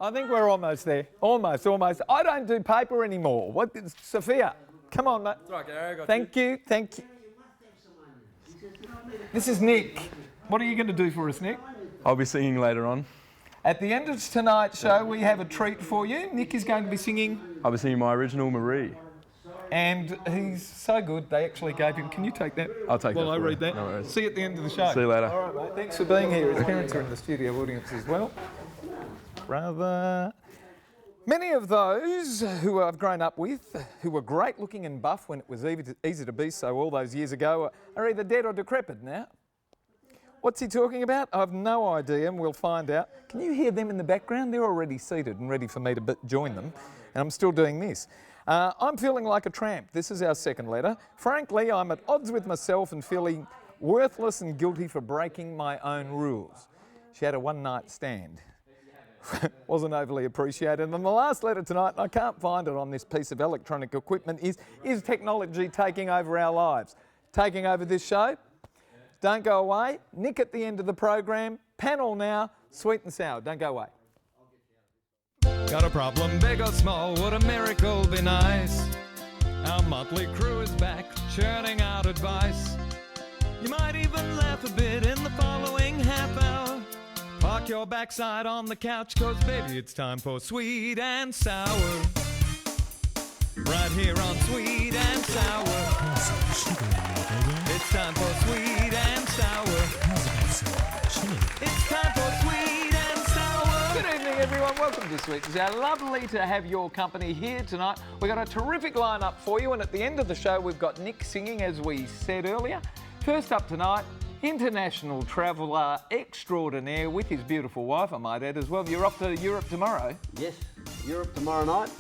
I think we're almost there. Almost. I don't do paper anymore. What, Sophia? Come on, mate. That's right, Gary, I got Thank you. This is Nick. What are you going to do for us, Nick? I'll be singing later on. At the end of tonight's show, we have a treat for you. Nick is going to be singing. I'll be singing my original Marie. And he's so good, they actually gave him... Can you take that? I'll take that. Well, I read that. No worries. See you at the end of the show. See you later. All right, mate. Thanks for being here. His parents are in the studio audience as well. Brother. Many of those who I've grown up with, who were great looking and buff when it was easy to be so all those years ago, are either dead or decrepit now. What's he talking about? I have no idea, and we'll find out. Can you hear them in the background? They're already seated and ready for me to join them, and I'm still doing this. I'm feeling like a tramp. This is our second letter. Frankly, I'm at odds with myself and feeling worthless and guilty for breaking my own rules. She had a one-night stand. Wasn't overly appreciated. And the last letter tonight, and I can't find it on this piece of electronic equipment, is technology taking over our lives? Taking over this show? Don't go away. Nick at the end of the program. Panel now. Sweet and sour. Don't go away. Got a problem, big or small, would a miracle be nice? Our motley crew is back, churning out advice. You might even laugh a bit in the following half hour. Park your backside on the couch, cause baby it's time for Sweet and Sour. Right here on Sweet and Sour. It's time for Sweet and Sour. It's time for Sweet and Sour. Good evening, everyone. Welcome to Sweet and Sour. Lovely to have your company here tonight. We've got a terrific lineup for you, and at the end of the show, we've got Nick singing, as we said earlier. First up tonight, international traveller extraordinaire with his beautiful wife, I might add, as well. You're off to Europe tomorrow. Yes, Europe tomorrow night.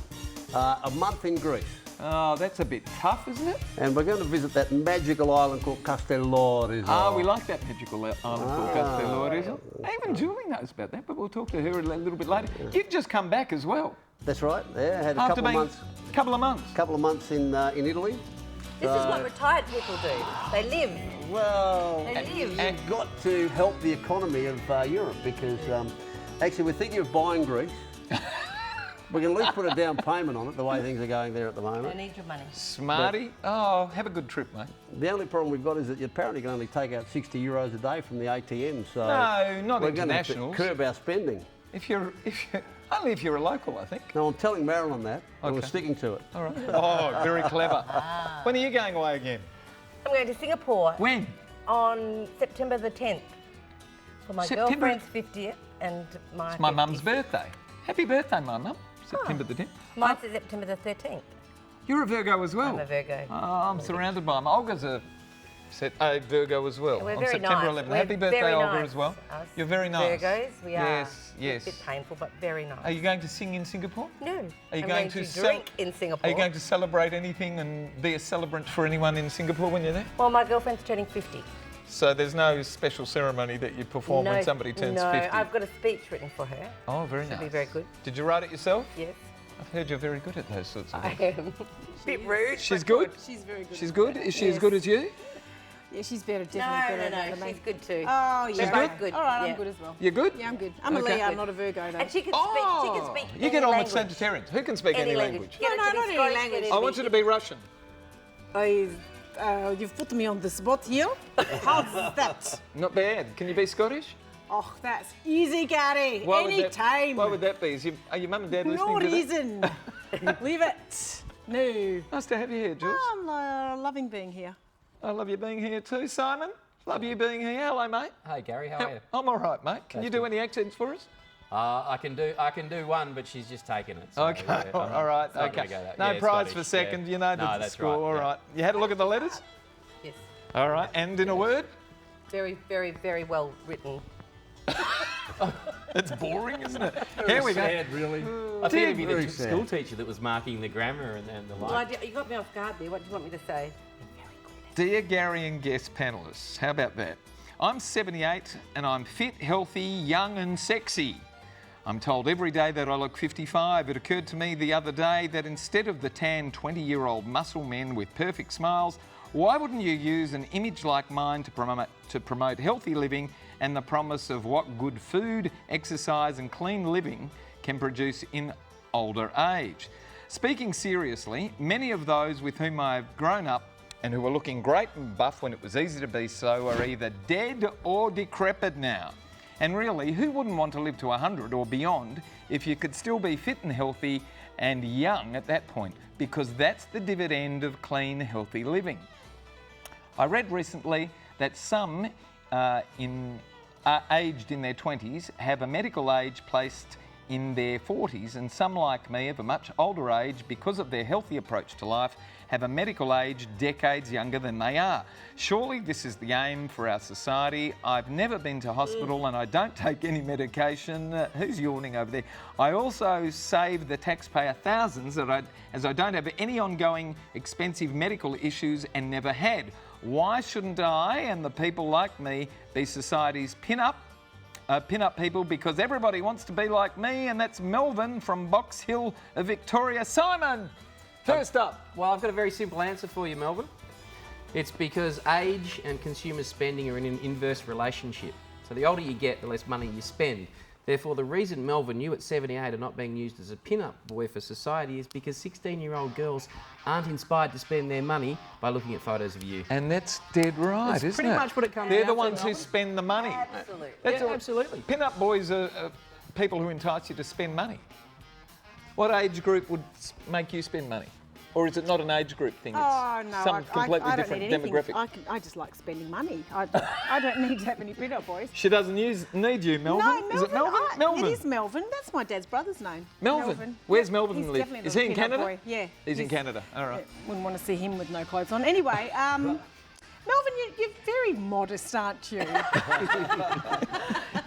A month in Greece. Oh, that's a bit tough, isn't it? And we're going to visit that magical island called Castelloris. Ah, we like that magical island called Castelloris. Even Julie knows about that, but we'll talk to her a little bit later. You've just come back as well. That's right. Yeah, had a couple of months. Couple of months. Couple of months in Italy. This is what retired people do. They live. Well, They live. and got to help the economy of Europe because actually we're thinking of buying Greece. We can at least put a down payment on it, the way things are going there at the moment. They need your money. Smarty. Oh, have a good trip, mate. The only problem we've got is that you apparently can only take out 60 euros a day from the ATM. So No, not we're going to internationals. curb our spending. Only if you're a local, I think. No, I'm telling Marilyn that, and we're Okay. sticking to it. All right. Oh, very clever. When are you going away again? I'm going to Singapore When? on September the 10th for my September- girlfriend's 50th and my It's my 50th. mum's birthday. Happy birthday, my mum. September the 10th. Mine's September the 13th. You're a Virgo as well. I'm a Virgo. Oh, I'm surrounded by them. Olga's a Virgo as well. We're on very September nice. 11th. We're Happy birthday, very Olga, nice. as well. Us You're very nice. Virgos, we are. Yes, yes. A bit painful, but very nice. Are you going to sing in Singapore? No. Are you I'm going to drink in Singapore. Are you going to celebrate anything and be a celebrant for anyone in Singapore when you're there? Well, my girlfriend's turning 50. So there's no special ceremony that you perform when somebody turns 50? No, I've got a speech written for her. Oh, very nice. It'll be very good. Did you write it yourself? Yes. I've heard you're very good at those sorts of I things. am. Bit rude. She's but good? She's very good. She's good? Is she as Yes. good as you? Yeah, she's better, No, definitely better. no, she's good too. Oh, yeah. She's both good. All right, yeah. I'm good as well. You're good? Yeah, I'm good. I'm a Okay. Leo, I'm not a Virgo though. And she can speak. You get any on with language. Sagittarians. Who can speak any language? Get No, her to no, be not any Scottish, language. get her I want you to be Russian. You've put me on the spot here. How's that? Not bad. Can you be Scottish? Oh, that's easy, Gary. Why would that- Anytime. Why would that be? Are your mum and dad listening No to that? reason. Leave it. No. Nice to have you here, Jules. I'm loving being here. I love you being here too, Simon. Love you being here. Hello, mate. Hey Gary, how are you? I'm all right, mate. Can That's you do good. any accents for us? I can do one, but she's just taken it. So, Okay, yeah, all right, it's not okay. gonna go that- No yeah, prize Scottish, for second, yeah. you know No, the that's score, right, all yeah. right. You had a look at the letters? Yes. All right, and in a word? Very, very, very well written. It's boring, isn't it? Here we go. Sad, really. I think it'd be the school teacher that was marking the grammar and the Well, like. you got me off guard there. What do you want me to say? Dear Gary and guest panellists, how about that? I'm 78 and I'm fit, healthy, young and sexy. I'm told every day that I look 55. It occurred to me the other day that instead of the tan 20-year-old muscle men with perfect smiles, why wouldn't you use an image like mine to promote healthy living and the promise of what good food, exercise and clean living can produce in older age. Speaking seriously, many of those with whom I've grown up and who were looking great and buff when it was easy to be so are either dead or decrepit now. And really, who wouldn't want to live to 100 or beyond if you could still be fit and healthy and young at that point? Because that's the dividend of clean, healthy living. I read recently that some aged in their 20s have a medical age placed in their 40s, and some like me of a much older age, because of their healthy approach to life, have a medical age decades younger than they are. Surely this is the aim for our society. I've never been to hospital and I don't take any medication. Who's yawning over there? I also save the taxpayer thousands as I don't have any ongoing expensive medical issues and never had. Why shouldn't I and the people like me be society's pin-up people? Because everybody wants to be like me, and that's Melvin from Box Hill, Victoria. Simon, first up. Well, I've got a very simple answer for you, Melvin. It's because age and consumer spending are in an inverse relationship. So the older you get, the less money you spend. Therefore, the reason, Melvin, you at 78 are not being used as a pin-up boy for society is because 16-year-old girls aren't inspired to spend their money by looking at photos of you. And that's dead right, That's isn't pretty it? much what it comes They're down the to, ones who Melvin. spend the money. Absolutely. That's Yeah, absolutely. Pin-up boys are people who entice you to spend money. What age group would make you spend money? Or is it not an age group thing? It's Oh, no, some completely I don't different need anything. demographic. I just like spending money. I don't need to have any pin-up boys. She doesn't need you, Melvin. No, Melvin. Is it Melvin? Melvin. It is Melvin. That's my dad's brother's name. Melvin. Where's Melvin He's live? definitely Is not he a in pin-up Canada? boy. Yeah. He's in Canada. All right. Wouldn't want to see him with no clothes on. Anyway, Melvin, you're very modest, aren't you?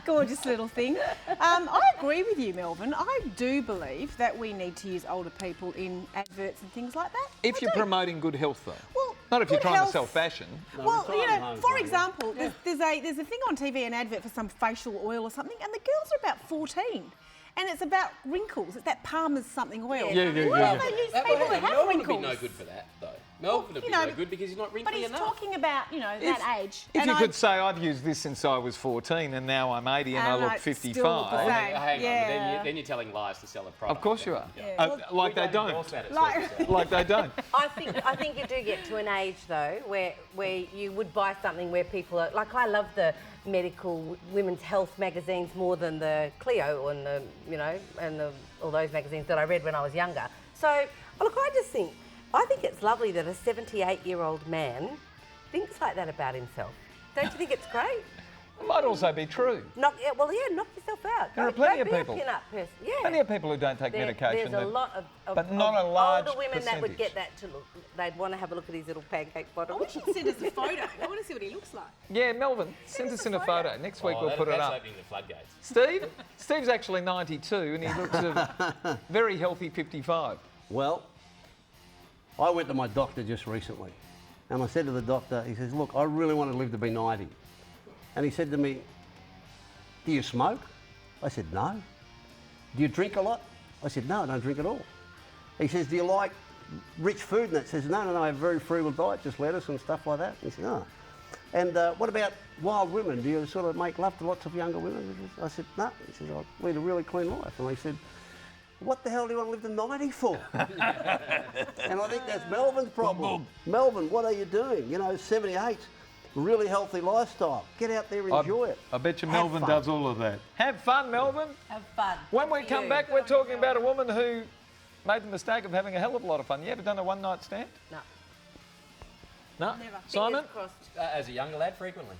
Gorgeous little thing. I agree with you, Melvin. I do believe that we need to use older people in adverts and things like that. If I you're do. promoting good health, though. Well, Not if you're good trying health- to sell fashion. Well, you retirement know, homes, for maybe. example, there's a thing on TV, an advert for some facial oil or something, and the girls are about 14. And it's about wrinkles. It's that Palmer's something oil. Yeah. Well, they use people who have Melvin would wrinkles. be no good for that, though. Melvin would be you know, no good because he's not But wrinkly he's enough. talking about, that age. If And you I- could say, I've used this since I was 14 and now I'm 80 and I And look it's still 55. the same. Hang on, but Yeah. then you're telling lies to sell a product. Of course you are. Yeah. Like they don't. Like- Like they don't. I think you do get to an age though where you would buy something where people are like, I love the medical women's health magazines more than the Clio and all those magazines that I read when I was younger. So look, I think it's lovely that a 78-year-old man thinks like that about himself. Don't you think it's great? It might also be true. Knock yourself out. There are Don't- plenty don't of be people. A pin-up person. Yeah. Plenty of people who don't take medication. There's a lot of but not a large older women that would percentage. get that to look. They'd want to have a look at his little pancake bottle. We should send us a photo. I want to see what he looks like. Yeah, Melvin, send us in a photo. Next week we'll put it that's up. opening the floodgates. Steve's actually 92 and he looks a very healthy 55. Well, I went to my doctor just recently, and I said to the doctor, he says, look, I really want to live to be 90. And he said to me, do you smoke? I said, no. Do you drink a lot? I said, no, I don't drink at all. He says, do you like rich food? And that says, no, I have a very frugal diet, just lettuce and stuff like that. And he said, oh. And what about wild women? Do you sort of make love to lots of younger women? I said, no. He says, I lead a really clean life. And I said, what the hell do you want to live to 90 for? And I think that's Melvin's problem. Melvin, what are you doing? 78, really healthy lifestyle. Get out there and enjoy it. I bet you Have Melvin fun. does all of that. Have fun, Melvin. Have fun. When we come back, we're talking about a woman who made the mistake of having a hell of a lot of fun. You ever done a one-night stand? No. No? Never. Simon? Fingers crossed. As a younger lad, frequently.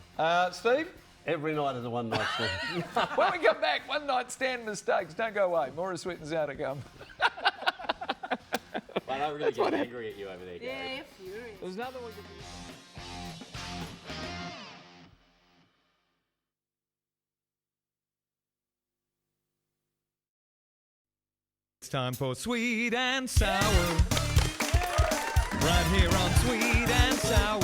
Steve? Every night is a one-night stand. When we come back, one-night stand mistakes. Don't go away. More Sweet and Sour to come. I don't really get angry at you over there, Gary. Yeah, furious. There's another one. It's time for Sweet and Sour. Right here on Sweet and Sour.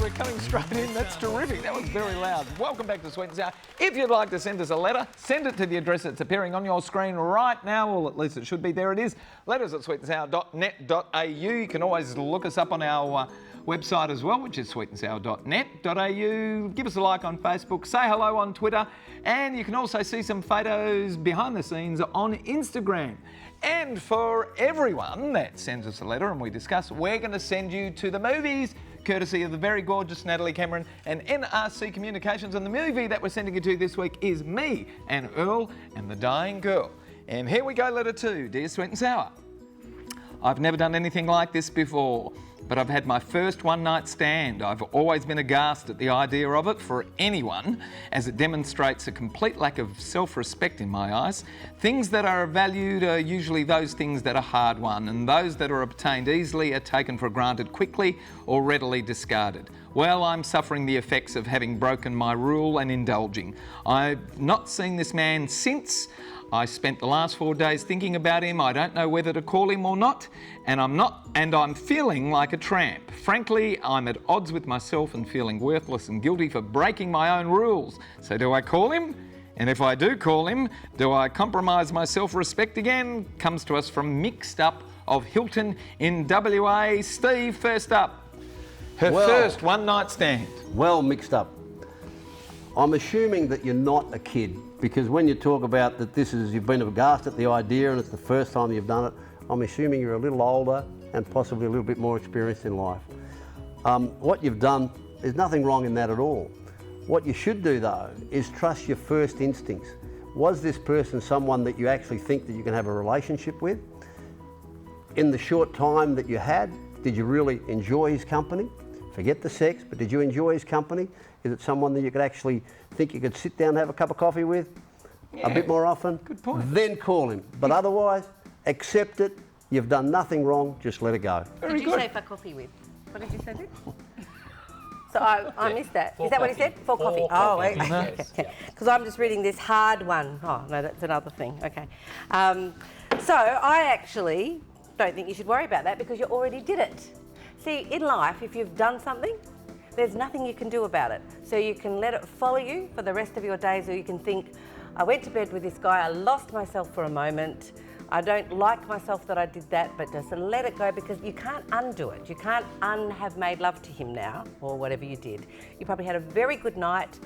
We're coming straight in. That's terrific. That was very loud. Welcome back to Sweet and Sour. If you'd like to send us a letter, send it to the address that's appearing on your screen right now. Well, at least it should be. There it is. Letters at sweetandsour.net.au. You can always look us up on our website as well, which is sweetandsour.net.au. Give us a like on Facebook, say hello on Twitter, and you can also see some photos behind the scenes on Instagram. And for everyone that sends us a letter and we discuss, we're going to send you to the movies, courtesy of the very gorgeous Natalie Cameron and NRC Communications. And the movie that we're sending you to this week is Me and Earl and the Dying Girl. And here we go, letter 2. Dear Sweet and Sour, I've never done anything like this before, but I've had my first one-night stand. I've always been aghast at the idea of it for anyone, as it demonstrates a complete lack of self-respect in my eyes. Things that are valued are usually those things that are hard won, and those that are obtained easily are taken for granted quickly or readily discarded. Well, I'm suffering the effects of having broken my rule and indulging. I've not seen this man since. I spent the last 4 days thinking about him. I don't know whether to call him or not, and I'm feeling like a tramp. Frankly, I'm at odds with myself and feeling worthless and guilty for breaking my own rules. So do I call him? And if I do call him, do I compromise my self-respect again? Comes to us from Mixed Up of Hilton in WA. Steve, first up. Her first one-night stand. Well, Mixed Up. I'm assuming that you're not a kid, because when you talk about that you've been aghast at the idea and it's the first time you've done it, I'm assuming you're a little older and possibly a little bit more experienced in life. What you've done, there's nothing wrong in that at all. What you should do though is trust your first instincts. Was this person someone that you actually think that you can have a relationship with? In the short time that you had, did you really enjoy his company? Forget the sex, but did you enjoy his company? Is it someone that you could actually think you could sit down and have a cup of coffee with a bit more often? Good point. Then call him. But otherwise, accept it. You've done nothing wrong. Just let it go. What did you say for coffee with? What did you say then? So I missed that. Is that what he said? For coffee. Oh, okay. Because I'm just reading this hard one. Oh, no, that's another thing. Okay. So I actually don't think you should worry about that because you already did it. See, in life, if you've done something, there's nothing you can do about it. So you can let it follow you for the rest of your days, or you can think, I went to bed with this guy, I lost myself for a moment, I don't like myself that I did that, but just let it go because you can't undo it. You can't have made love to him now, or whatever you did. You probably had a very good night.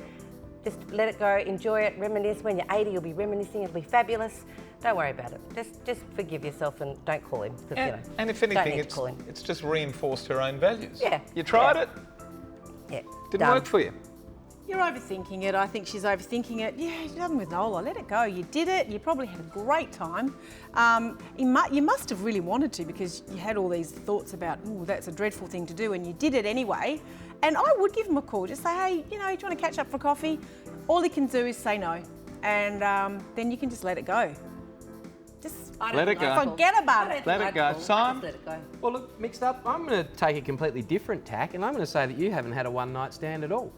Just let it go, enjoy it, reminisce. When you're 80, you'll be reminiscing, it'll be fabulous. Don't worry about it. Just forgive yourself and don't call him. And if anything, it's just reinforced her own values. Yeah. You tried it. Yeah. Didn't work for you. You're overthinking it. I think she's overthinking it. Yeah, you're done with Nola. Let it go. You did it. You probably had a great time. You must have really wanted to because you had all these thoughts about, oh, that's a dreadful thing to do, and you did it anyway. And I would give him a call. Just say, hey, do you want to catch up for coffee? All he can do is say no. And then you can just let it go. Just let it go. Forget about it. Let it go. Simon? Let it go. Well, look, Mixed Up, I'm going to take a completely different tack and I'm going to say that you haven't had a one-night stand at all.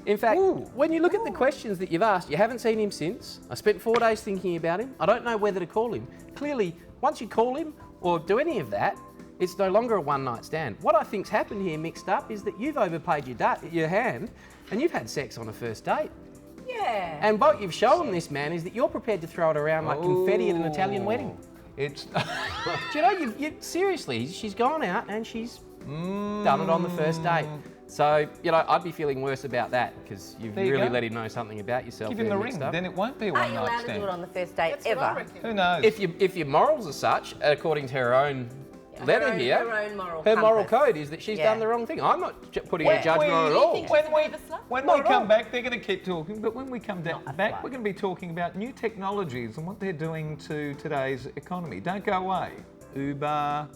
In fact, when you look at the questions that you've asked, you haven't seen him since. I spent 4 days thinking about him. I don't know whether to call him. Clearly, once you call him or do any of that, it's no longer a one-night stand. What I think's happened here, Mixed Up, is that you've overpaid your hand and you've had sex on a first date. Yeah. And what you've shown this man is that you're prepared to throw it around like confetti at an Italian wedding. It's. Do you know, you seriously, she's gone out and she's done it on the first date. So, I'd be feeling worse about that because you've really let him know something about yourself. Give him the ring, then it won't be a Aren't you one-night allowed to stand. do it on the first date ever? Who knows? If your morals are such, according to her own letter here, her own moral moral compass. code is that she's done the wrong thing. I'm not putting a When judgment on it at all. When we come back, they're going to keep talking, but when we come back, we're going to be talking about new technologies and what they're doing to today's economy. Don't go away. Uber,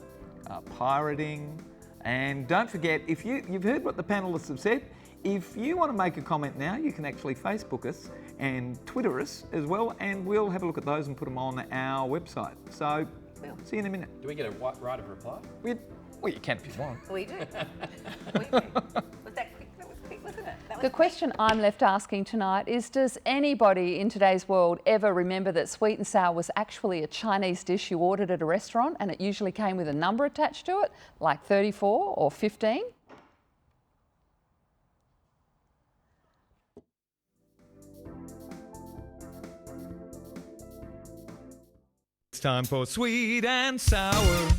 pirating, and don't forget, if you've heard what the panellists have said, if you want to make a comment now, you can actually Facebook us and Twitter us as well, and we'll have a look at those and put them on our website. So, see you in a minute. Do we get a right of reply? Well, you can if you want. We do. We do. Was that quick? That was quick, wasn't it? That was The question I'm left asking tonight is, does anybody in today's world ever remember that sweet and sour was actually a Chinese dish you ordered at a restaurant and it usually came with a number attached to it, like 34 or 15? It's time for Sweet and Sour.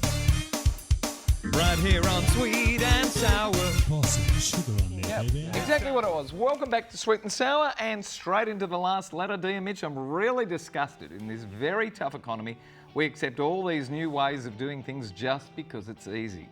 right here on Sweet and Sour. Pour some sugar on there, baby. Exactly what it was. Welcome back to Sweet and Sour, and straight into the last letter. Dear Mitch, I'm really disgusted. In this very tough economy, we accept all these new ways of doing things just because it's easy.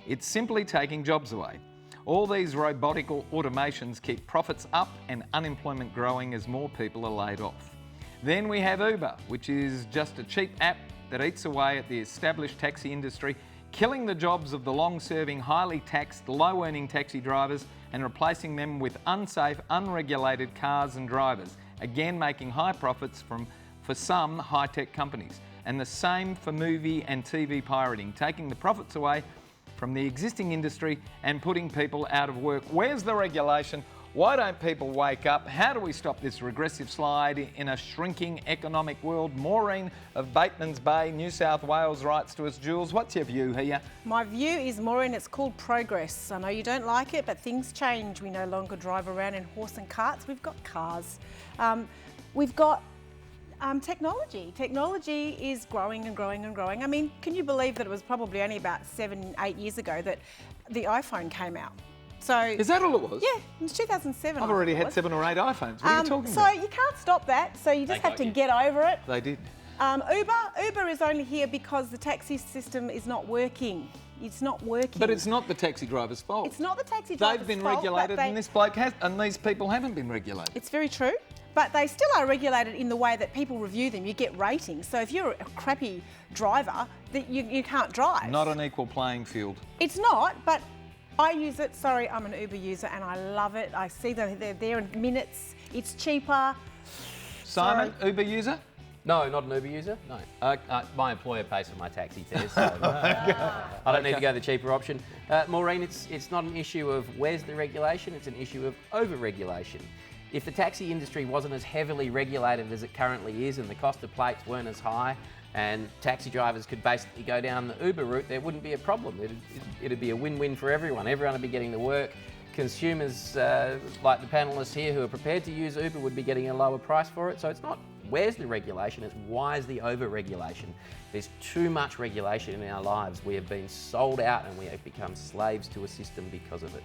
It's simply taking jobs away. All these robotic automations keep profits up and unemployment growing as more people are laid off. Then we have Uber, which is just a cheap app that eats away at the established taxi industry, killing the jobs of the long-serving, highly taxed, low-earning taxi drivers and replacing them with unsafe, unregulated cars and drivers, again making high profits for some high-tech companies. And the same for movie and TV pirating, taking the profits away from the existing industry and putting people out of work. Where's the regulation? Why don't people wake up? How do we stop this regressive slide in a shrinking economic world? Maureen of Bateman's Bay, New South Wales writes to us. Jules, what's your view here? My view is, Maureen, it's called progress. I know you don't like it, but things change. We no longer drive around in horse and carts. We've got cars. We've got technology. Technology is growing and growing and growing. I mean, can you believe that it was probably only about 7-8 years ago that the iPhone came out? So Is that all it was? yeah, it was 2007. I've already had 7 or 8 iPhones. What are you talking so about? you can't stop that. So you just have to get over it. They did. Uber is only here because the taxi system is not working. It's not working. But it's not the taxi driver's fault. It's not the taxi driver's They've been fault, regulated, but and this bloke has, and these people haven't been regulated. It's very true. But they still are regulated in the way that people review them. You get ratings. So if you're a crappy driver, that you can't drive. Not an equal playing field. It's not, but I use it. Sorry, I'm an Uber user and I love it. I see them, they're there in minutes. It's cheaper. Simon, Uber user? No, not an Uber user. No, my employer pays for my taxi fares, so I don't need to go the cheaper option. Maureen, it's not an issue of where's the regulation; it's an issue of over-regulation. If the taxi industry wasn't as heavily regulated as it currently is, and the cost of plates weren't as high, and taxi drivers could basically go down the Uber route, there wouldn't be a problem. It'd be a win-win for everyone. Everyone would be getting to work. Consumers, like the panellists here who are prepared to use Uber, would be getting a lower price for it. So it's not where's the regulation, it's why is the over-regulation. There's too much regulation in our lives. We have been sold out and we have become slaves to a system because of it.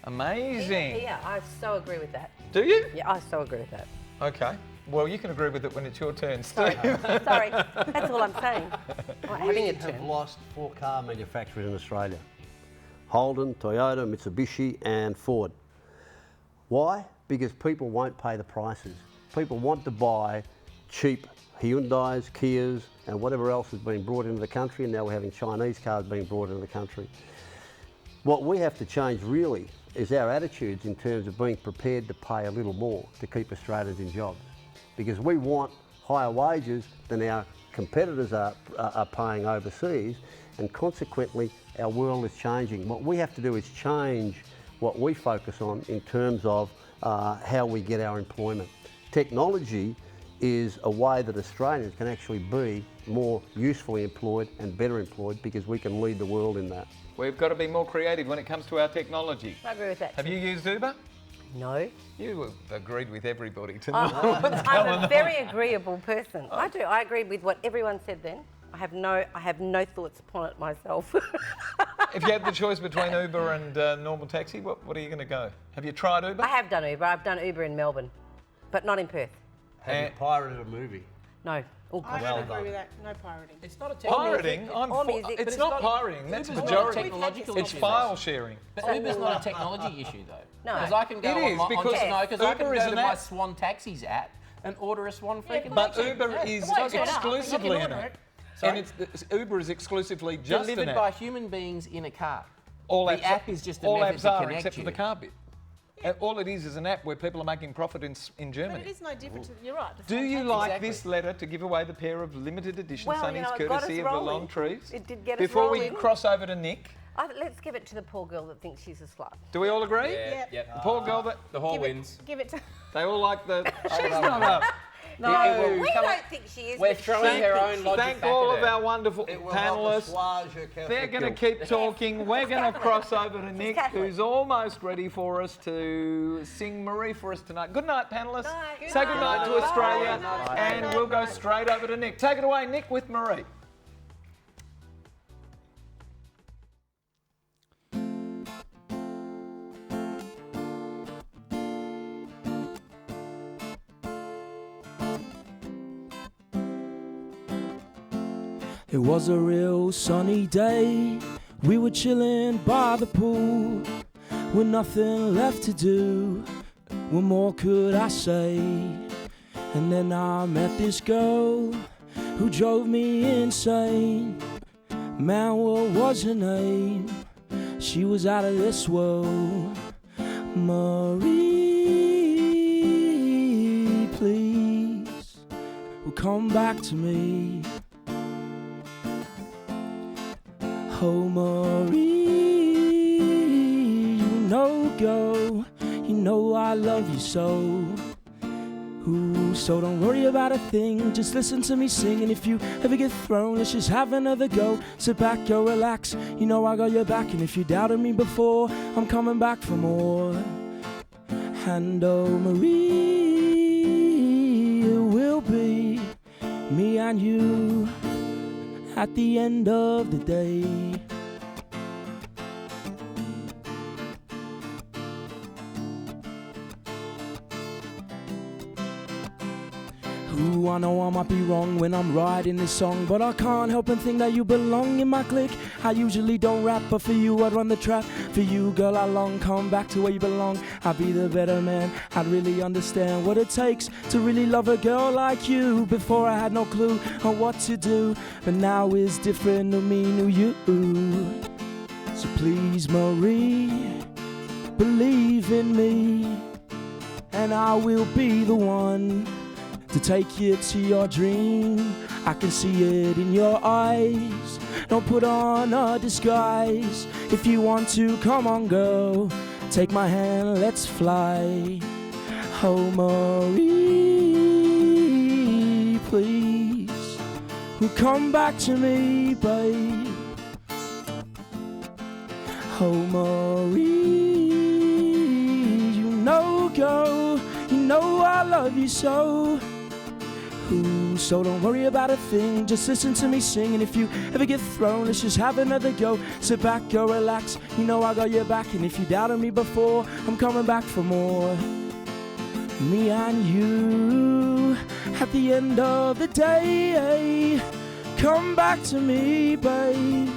Amazing. Yeah, I so agree with that. Do you? Yeah, I so agree with that. Okay. Well, you can agree with it when it's your turn, Sorry, Steve. sorry. That's all I'm saying. Not having We a have turn. lost 4 car manufacturers in Australia. Holden, Toyota, Mitsubishi and Ford. Why? Because people won't pay the prices. People want to buy cheap Hyundais, Kias and whatever else has been brought into the country, and now we're having Chinese cars being brought into the country. What we have to change really is our attitudes in terms of being prepared to pay a little more to keep Australians in jobs. Because we want higher wages than our competitors are paying overseas, and consequently our world is changing. What we have to do is change what we focus on in terms of how we get our employment. Technology is a way that Australians can actually be more usefully employed and better employed, because we can lead the world in that. We've got to be more creative when it comes to our technology. I agree with that. Have you used Uber? No. You have agreed with everybody tonight. I'm a very agreeable person. I do. I agree with what everyone said then. I have no thoughts upon it myself. If you had the choice between Uber and normal taxi, what are you going to go? Have you tried Uber? I have done Uber. I've done Uber in Melbourne, but not in Perth. Have you pirated a movie? No. Oh, I Well don't agree done. with that. No pirating. It's not a Pirating? Or music, but It's not pirating, that's Uber's not a majority. technological It's issue. file sharing. But Uber's not a technology issue though. No. Because I can go It is, because I Uber can is go an to my app. Swan Taxis app and order a Swan freaking But taxi. Uber Yeah. is Well, it's not. exclusively You can an order app. it. And Uber is exclusively just an Delivered app. by human beings in a car. All the apps app is just a all method apps to are, connect except you. for the car bit. All it is an app where people are making profit in But Germany. it is no different to, you're right. Do you like Exactly. this letter to give away the pair of limited edition Well, sunnies you know, it got courtesy us of the rolling. Long Trees? It did get us Before we rolling. cross over to Nick, Let's give it to the poor girl that thinks she's a slut. do we all agree? Yeah, Yep. yep. The poor girl that The whore wins. Give it to. they all like the. She's not up. No, We come on. don't think she is. We're but throwing she her thinks own she logic Thank back all at of her. our wonderful It will help panellists. assuage her Catholic They're going to guilt. keep talking. We're going to cross over to Nick, Catholic. who's almost ready for us to sing Marie for us tonight. Good night, panellists. Night. Say good night to Bye. Australia, Bye. and we'll go straight over to Nick. Take it away, Nick, with Marie. It was a real sunny day. We were chilling by the pool with nothing left to do. What more could I say? And then I met this girl who drove me insane. Man, what was her name? She was out of this world. Marie, please, come back to me. Oh, Marie, you know, go, you know I love you so. Ooh, so don't worry about a thing, just listen to me sing. And if you ever get thrown, let's just have another go. Sit back, go relax, you know I got your back. And if you doubted me before, I'm coming back for more. And oh, Marie, it will be me and you at the end of the day. Ooh, I know I might be wrong when I'm writing this song, but I can't help and think that you belong in my clique. I usually don't rap, but for you I'd run the trap. For you, girl, I long come back to where you belong. I'd be the better man, I'd really understand what it takes to really love a girl like you. Before I had no clue on what to do, but now it's different to me, to you. So please, Marie, believe in me, and I will be the one to take you to your dream. I can see it in your eyes. Don't put on a disguise. If you want to, come on, girl, take my hand, let's fly. Oh, Marie, please, come back to me, babe. Oh, Marie, you know, girl, you know I love you so. Ooh, so don't worry about a thing, just listen to me sing. And if you ever get thrown, let's just have another go. Sit back, go relax, you know I got your back. And if you doubted me before, I'm coming back for more. Me and you at the end of the day. Come back to me, babe.